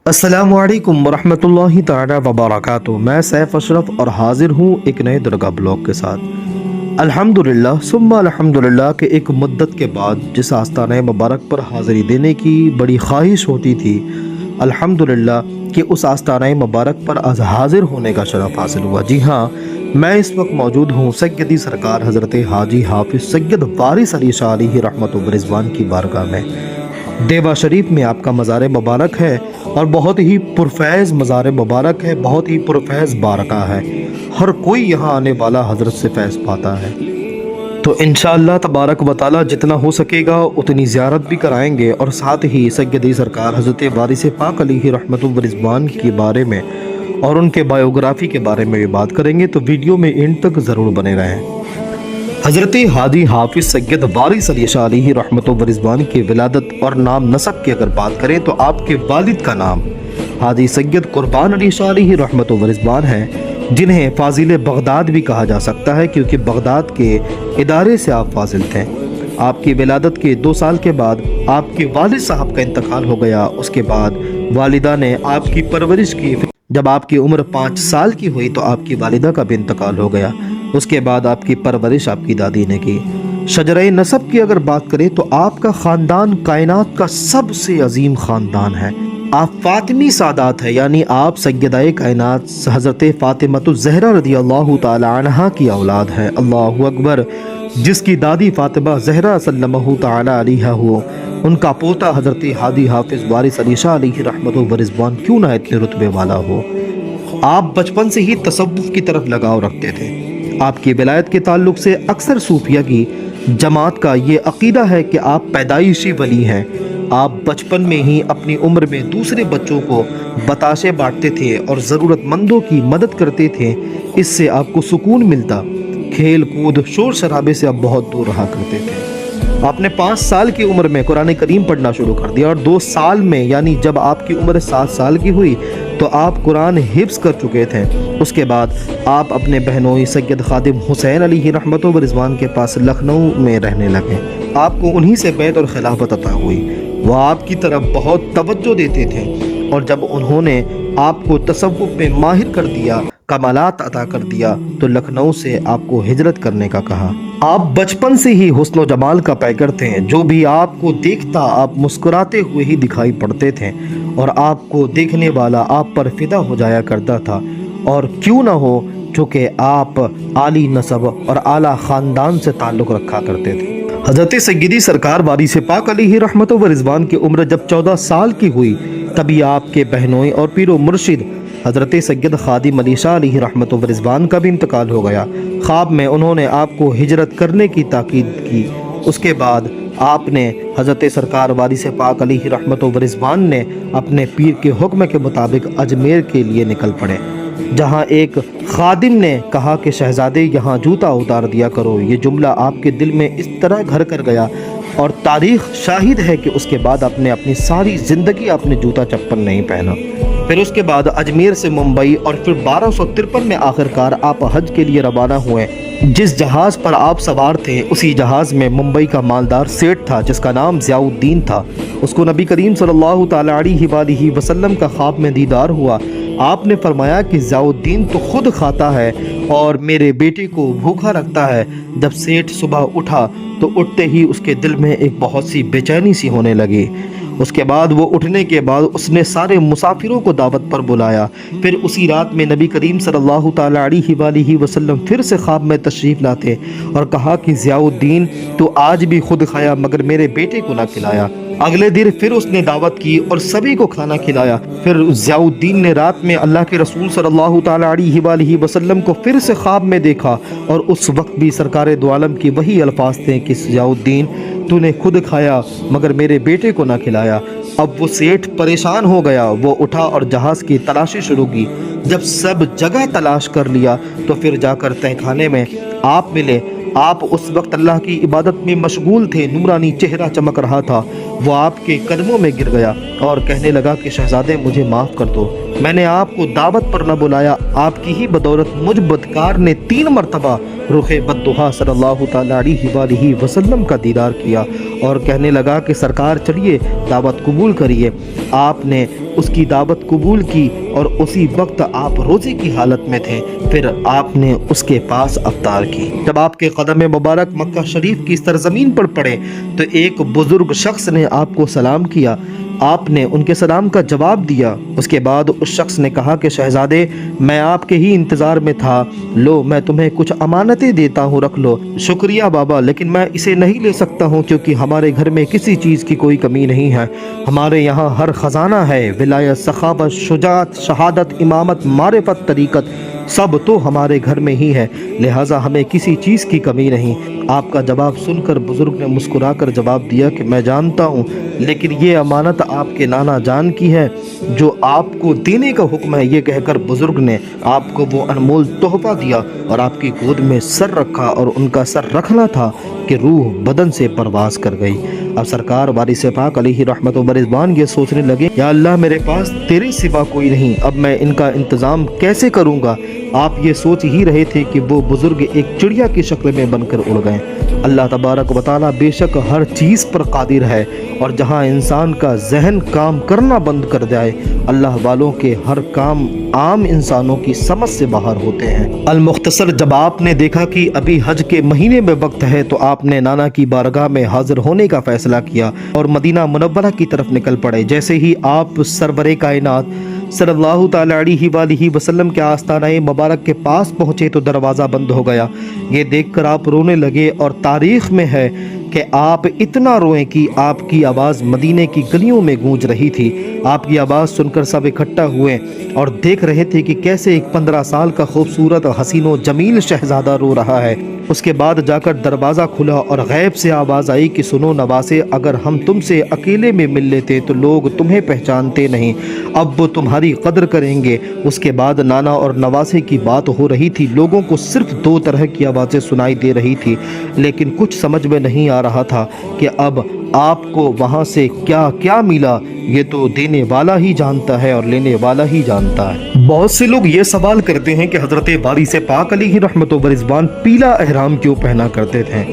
अस्सलामुअलैकुम वरहमतुल्लाहि ताला वबरकातुहू। मैं सैफ अशरफ और हाजिर हूँ एक नए दरगाह ब्लॉग के साथ। अल्हम्दुलिल्लाह सुम्मा अल्हम्दुलिल्लाह के एक मुद्दत के बाद जिस आस्ताने मुबारक पर हाज़िरी देने की बड़ी ख्वाहिश होती थी, अल्हम्दुलिल्लाह कि उस आस्ताने मुबारक पर आज हाजिर होने का शरफ हासिल हुआ। जी हाँ, मैं इस वक्त मौजूद हूँ सैयदी सरकार हज़रत हाजी हाफिज़ सैयद वारिस अली शाह अलैहि रहमत व रिज़वान की बारगाह में। देवा शरीफ में आपका मज़ार मुबारक है और बहुत ही पुरफैज़ मज़ार मुबारक है, बहुत ही पुरफैज़ बारगाह है। हर कोई यहाँ आने वाला हज़रत से फैज़ पाता है। तो इंशाअल्लाह तबारक व तआला जितना हो सकेगा उतनी ज़ियारत भी कराएंगे और साथ ही सैयदी सरकार हज़रत वारिस पाक अलैहि रहमत व रिज़वान के बारे में और उनके बायोग्राफ़ी के बारे में भी बात करेंगे। तो वीडियो में एंड तक ज़रूर बने रहें। हज़रत हाजी हाफिज़ सैयद वारिस अली शाह अलैहि रहमत व रिज़वान की विलादत और नाम नसब की अगर बात करें तो आपके वालिद का नाम हाजी सैयद कुर्बान अली शाह अलैहि रहमत व रिज़वान है, जिन्हें फ़ाज़िल बगदाद भी कहा जा सकता है क्योंकि बगदाद के इदारे से आप फाजिल थे। आपकी विलादत के 2 साल के बाद आपके वालिद साहब का इंतकाल हो गया। उसके बाद वालिदा ने आपकी परवरिश की। जब आपकी उम्र 5 साल की हुई तो आपकी वालिदा का भी इंतकाल हो गया। उसके बाद आपकी परवरिश आपकी दादी ने की। शजरे नसब की अगर बात करें तो आपका ख़ानदान कायनात का सबसे अजीम ख़ानदान है। आप फ़ातिमी सादात है, यानी आप सैयदाए कायनात हज़रत फ़ातिमतुज़ ज़हरा रज़ियल्लाहु ताला अन्हा की औलाद है। अल्लाहु अकबर। जिसकी दादी फ़ातिमा ज़हरा सल्लल्लाहु ताला अलैहा हो, उनका पोता हज़रत हाजी हाफिज़ वारिस अली शाह अलैहि रहमत व रिज़वान क्यों ना इतने रुतबे वाला हो। आप बचपन से ही तसव्वुफ़ की तरफ लगाव रखते थे। आपकी विलायत के ताल्लुक़ से अक्सर सूफिया की जमात का ये अक़ीदा है कि आप पैदाइशी वली हैं। आप बचपन में ही अपनी उम्र में दूसरे बच्चों को बताशे बांटते थे और ज़रूरतमंदों की मदद करते थे। इससे आपको सुकून मिलता। खेल कूद शोर शराबे से आप बहुत दूर रहा करते थे। आपने 5 साल की उम्र में कुरान करीम पढ़ना शुरू कर दिया और 2 साल में यानी जब आपकी उम्र 7 साल की हुई तो आप कुरान हिफ्ज़ कर चुके थे। उसके बाद आप अपने बहनोई सैयद खादिम हुसैन अलैहि रहमत व रिज़वान के पास लखनऊ में रहने लगे। आपको उन्हीं से बैत और खिलाफत अता हुई। वह आपकी तरफ बहुत तवज्जो देते थे और जब उन्होंने आपको तसव्वुफ़ में माहिर कर दिया, कमालात अता कर दिया, तो लखनऊ से आपको हिजरत करने का कहा। आप बचपन से ही हुस्न व जमाल का पैकर थे। जो भी आपको देखता आप मुस्कुराते हुए ही दिखाई पड़ते थे और आपको देखने वाला आप पर फिदा हो जाया करता था। और क्यों ना हो, चूँकि आप आली नसब और आला ख़ानदान से ताल्लुक़ रखा करते थे। हज़रत सैयदी सरकार वारिस पाक अलैहि रहमत व रिज़वान की उम्र जब 14 साल की हुई तभी आपके बहनोई और पीरो मुर्शिद हज़रत सैयद खादिम अली शाह अलैहि रहमत व रिज़वान का भी इंतकाल हो गया। ख्वाब में उन्होंने आपको हिजरत करने की ताकीद की। उसके बाद आपने हज़रत सरकार वारिस पाक अलैहि रहमत व रिज़वान ने अपने पीर के हुक्म के मुताबिक अजमेर के लिए निकल पड़े, जहाँ एक खादिम ने कहा कि शहजादे यहाँ जूता उतार दिया करो। ये जुमला आपके दिल में इस तरह घर कर गया और तारीख़ शाहिद है कि उसके बाद आपने अपनी सारी ज़िंदगी आपने जूता चप्पल नहीं पहना। फिर उसके बाद अजमेर से मुंबई और फिर 1253 में आखिरकार आप हज के लिए रवाना हुए। जिस जहाज़ पर आप सवार थे उसी जहाज़ में मुंबई का मालदार सेठ था जिसका नाम ज़ियाउद्दीन था। उसको नबी करीम सल्लल्लाहु ताला अलैहि वसल्लम का ख्वाब में दीदार हुआ। आपने फरमाया कि ज़ियाउद्दीन तो खुद खाता है और मेरे बेटे को भूखा रखता है। जब सेठ सुबह उठा तो उठते ही उसके दिल में एक बहुत सी बेचैनी सी होने लगी। उसके बाद वो उठने के बाद उसने सारे मुसाफिरों को दावत पर बुलाया। फिर उसी रात में नबी करीम सल्लल्लाहु ताला अलैहि वसल्लम फिर से ख्वाब में तशरीफ़ लाते और कहा कि ज़ियाउद्दीन तो आज भी खुद खाया मगर मेरे बेटे को ना खिलाया। अगले दिन फिर उसने दावत की और सभी को खाना खिलाया। फिर ज़ियाउद्दीन ने रात में अल्लाह के रसूल सल्लल्लाहु ताला अलैहि वसल्लम को फिर से ख्वाब में देखा और उस वक्त भी सरकार दो आलम की वही अल्फाज थे कि ज़ियाउद्दीन तूने खुद खाया मगर मेरे बेटे को ना खिलाया। अब वो सेठ परेशान हो गया। वो उठा और जहाज़ की तलाशी शुरू की। जब सब जगह तलाश कर लिया तो फिर जाकर तहखाने में आप मिले। आप उस वक्त अल्लाह की इबादत में मशगूल थे। नूरानी चेहरा चमक रहा था। वो आपके कदमों में गिर गया और कहने लगा कि शहजादे मुझे माफ़ कर दो, मैंने आपको दावत पर न बुलाया। आपकी ही बदौलत मुझ बदकार ने 3 मरतबा रुख बद्दुहा सल्लल्लाहु ताला अलैहि वसल्लम का दीदार किया और कहने लगा कि सरकार चलिए दावत कबूल करिए। आपने उसकी दावत कबूल की और उसी वक्त आप रोज़े की हालत में थे। फिर आपने उसके पास अफ्तार की। जब आपके कदम मुबारक मक्का शरीफ की सरजमीन पर पड़े तो एक बुजुर्ग शख्स ने आपको सलाम किया। आपने उनके सलाम का जवाब दिया। उसके बाद उस शख्स ने कहा कि शहजादे, मैं आपके ही इंतज़ार में था, लो मैं तुम्हें कुछ अमानतें देता हूँ, रख लो। शुक्रिया बाबा, लेकिन मैं इसे नहीं ले सकता हूँ क्योंकि हमारे घर में किसी चीज़ की कोई कमी नहीं है। हमारे यहाँ हर ख़जाना है, विलायत, सखावत, शुजात, शहादत, इमामत, मारिफत, तरीक़त, सब तो हमारे घर में ही है, लिहाजा हमें किसी चीज़ की कमी नहीं। आपका जवाब सुनकर बुज़ुर्ग ने मुस्कुराकर जवाब दिया कि मैं जानता हूँ, लेकिन ये अमानत आपके नाना जान की है जो आपको देने का हुक्म है। ये कहकर बुज़ुर्ग ने आपको वो अनमोल तोहफ़ा दिया और आपकी गोद में सर रखा और उनका सर रखना था कि रूह बदन से परवास कर गई। अब सरकार वारिस पाक अलैहि रहमत व रिज़वान ये सोचने लगे, या अल्लाह मेरे पास तेरे सिवा कोई नहीं, अब मैं इनका इंतज़ाम कैसे करूँगा। आप ये सोच ही रहे थे कि वो बुज़ुर्ग एक चिड़िया की शक्ल में बनकर उड़ गए। अल्लाह तबारक व तआला बेशक हर चीज़ पर कादिर है और जहाँ इंसान का जहन काम करना बंद कर जाए, अल्लाह वालों के हर काम आम इंसानों की समझ से बाहर होते हैं। अल-मुख्तसर, जब आपने देखा कि अभी हज के महीने में वक्त है तो आपने नाना की बारगाह में हाजिर होने का फैसला किया और मदीना मुनव्वरा की तरफ निकल पड़े। जैसे ही आप सरवरे कायनात सल्लल्लाहु ताला अलैहि वसल्लम के आस्ताना मुबारक के पास पहुँचे तो दरवाज़ा बंद हो गया। ये देखकर आप रोने लगे और तारीख़ में है कि आप इतना रोए कि आपकी आवाज़ मदीने की गलियों में गूंज रही थी। आपकी आवाज़ सुनकर सब इकट्ठा हुए और देख रहे थे कि कैसे एक 15 साल का खूबसूरत हसीनो जमील शहज़ादा रो रहा है। उसके बाद जाकर दरवाज़ा खुला और गैब से आवाज़ आई कि सुनो नवासे, अगर हम तुमसे अकेले में मिल लेते तो लोग तुम्हें पहचानते नहीं, अब वो तुम्हारी कदर करेंगे। उसके बाद नाना और नवासे की बात हो रही थी। लोगों को सिर्फ 2 तरह की आवाज़ें सुनाई दे रही थी, लेकिन कुछ समझ में नहीं आ रहा था कि अब आपको वहाँ से क्या क्या मिला। ये तो देने वाला ही जानता है और लेने वाला ही जानता है। बहुत से लोग ये सवाल करते हैं कि हज़रत वारिस पाक अलैहि रहमत व रिज़वान पीला एहराम क्यों पहना करते थे,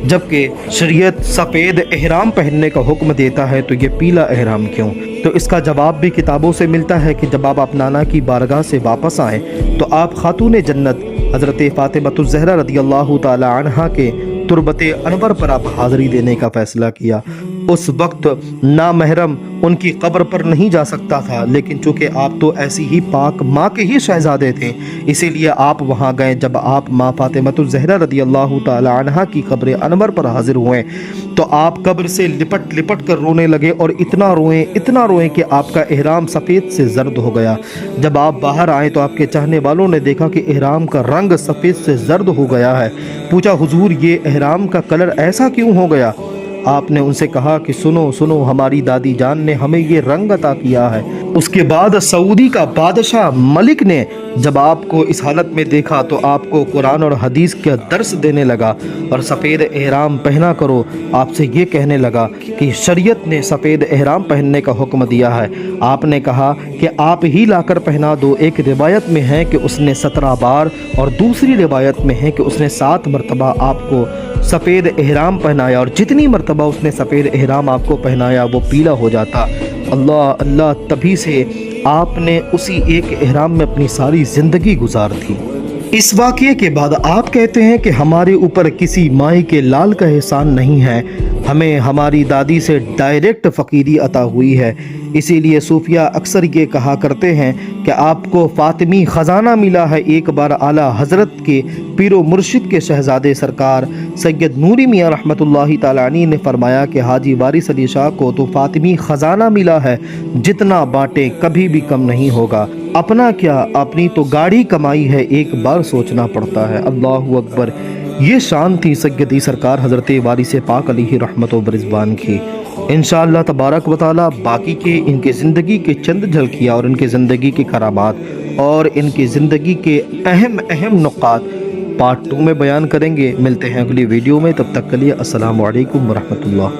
जबकि शरीयत सफ़ेद एहराम पहनने का हुक्म देता है, तो ये पीला एहराम क्यों। तो इसका जवाब भी किताबों से मिलता है कि जब आप नाना की बारगाह से वापस आए तो आप खातून जन्नत हज़रत फ़ातिमा ज़हरा रदियल्लाहु ताला अन्हा के तुरबत अनवर पर आप हाज़िरी देने का फ़ैसला किया। उस वक्त नामहरम उनकी कब्र पर नहीं जा सकता था, लेकिन चूँकि आप तो ऐसी ही पाक माँ के ही शहज़ादे थे, इसीलिए आप वहाँ गए। जब आप माँ फ़ातिमा ज़हरा रदियल्लाहु ताला अन्हा की कब्र अनवर पर हाजिर हुए तो आप कब्र से लिपट लिपट कर रोने लगे और इतना रोएं कि आपका एहराम सफ़ेद से जर्द हो गया। जब आप बाहर आए तो आपके चाहने वालों ने देखा कि एहराम का रंग सफ़ेद से जर्द हो गया है। पूछा, हुजूर ये एहराम का कलर ऐसा क्यों हो गया। आपने उनसे कहा कि सुनो सुनो, हमारी दादी जान ने हमें ये रंग अता किया है। उसके बाद सऊदी का बादशाह मलिक ने जब आपको इस हालत में देखा तो आपको कुरान और हदीस का दर्स देने लगा और सफ़ेद एहराम पहना करो। आपसे ये कहने लगा कि शरीयत ने सफ़ेद एहराम पहनने का हुक्म दिया है। आपने कहा कि आप ही लाकर पहना दो। एक रिवायत में है कि उसने 17 बार और दूसरी रिवायत में है कि उसने 7 मरतबा आपको सफ़ेद एहराम पहनाया और जितनी मरतबा उसने सफ़ेद एहराम आपको पहनाया वो पीला हो जाता। अल्लाह अल्लाह, तभी से आपने उसी एक एहराम में अपनी सारी ज़िंदगी गुजार दी। इस वाक़ये के बाद आप कहते हैं कि हमारे ऊपर किसी माई के लाल का एहसान नहीं है, हमें हमारी दादी से डायरेक्ट फ़कीरी अता हुई है। इसीलिए सूफिया अक्सर ये कहा करते हैं कि आपको फ़ातिमी ख़जाना मिला है। एक बार आला हज़रत के पीरो मुर्शिद के शहज़ादे सरकार सैयद नूरी मियाँ रहमतुल्लाहि ताला अलैह ने फरमाया कि हाजी वारिस अली शाह को तो फ़ातिमी ख़जाना मिला है, जितना बांटे कभी भी कम नहीं होगा। अपना क्या, अपनी तो गाड़ी कमाई है, एक बार सोचना पड़ता है। अल्लाहु अकबर। ये शान थी सैयदी सरकार हज़रत वारिस पाक अलैहि रहमत व रिज़वान की। इंशाअल्लाह तबारक व तआला बाकी के इनके ज़िंदगी के चंद झलकियाँ और इनके ज़िंदगी के करामात और इनकी ज़िंदगी के अहम नुक़ात पार्ट 2 में बयान करेंगे। मिलते हैं अगली वीडियो में, तब तक के लिए अस्सलामु अलैकुम व रहमतुल्लाह।